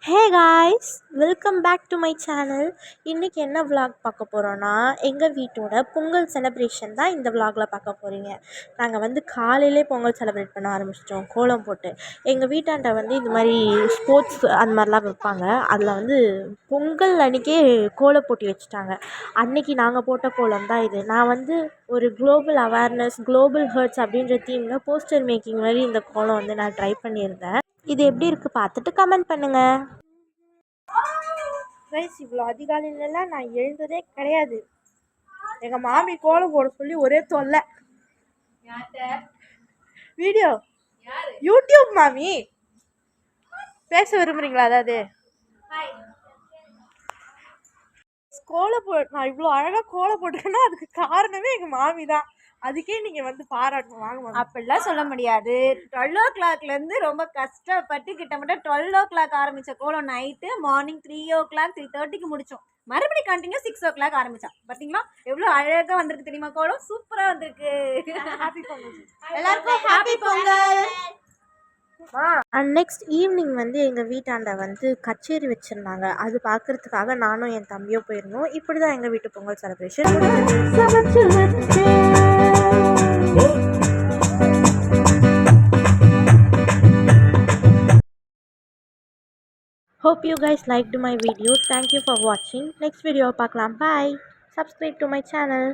Hey guys, welcome back to my channel. இன்றைக்கி என்ன vlog பார்க்க போகிறோன்னா, எங்கள் வீட்டோட பொங்கல் செலிப்ரேஷன் தான் இந்த விலாகில் பார்க்க போகிறீங்க. நாங்கள் காலையிலே பொங்கல் செலிப்ரேட் பண்ண ஆரம்பிச்சிட்டோம் கோலம் போட்டு. எங்கள் வீட்டாண்ட இந்த மாதிரி ஸ்போர்ட்ஸ் அந்த மாதிரிலாம் வைப்பாங்க. அதில் பொங்கல் அன்றைக்கே கோலம் போட்டி வச்சுட்டாங்க. அன்றைக்கி நாங்கள் போட்ட கோலம் தான் இது. நான் ஒரு குளோபல் அவேர்னஸ், குளோபல் ஹர்ட்ஸ் அப்படின்ற தீமில் போஸ்டர் மேக்கிங் மாதிரி இந்த கோலம் நான் ட்ரை பண்ணியிருந்தேன். இது எப்படி இருக்குது பார்த்துட்டு கமெண்ட் பண்ணுங்கள். ரைஸ் இவ்வளோ அதிகாலையிலலாம் நான் எழுந்ததே கிடையாது. எங்கள் மாமி கோலம் போட சொல்லி ஒரே தொல்லை. வீடியோ யூடியூப் மாமி பேச விரும்புகிறீங்களா? அதாவது நான் இவ்வளோ அழகாக கோலம் போட்டுருக்கேன்னா அதுக்கு காரணமே எங்கள் மாமி தான். அதுக்கே நீங்கள் பாராட்டணும். வாங்க. அப்படிலாம் சொல்ல முடியாது. 12 o'clockலேருந்து ரொம்ப கஷ்டப்பட்டு கிட்டத்தட்ட 12 o'clock ஆரம்பித்த கோலம் நைட்டு மார்னிங் 3 o'clock 3:30க்கு முடித்தோம். மறுபடியும் கண்டினியூ 6 o'clock ஆரம்பித்தோம். பார்த்தீங்களா எவ்வளோ அழகாக வந்திருக்கு தெரியுமா? கோலம் சூப்பராக வந்திருக்கு. ஹாப்பி பொங்கல் எல்லாருக்கும் happy Pongal. And next evening எங்கள் வீட்டாண்ட கச்சேரி வச்சுருந்தாங்க. அது பார்க்குறதுக்காக நானும் என் தம்பியும் போயிருந்தோம். இப்படி தான் எங்கள் வீட்டு Pongal celebration. Hope you guys liked my video. Thank you for watching. Next video பார்க்கலாம். Bye. Subscribe to my channel.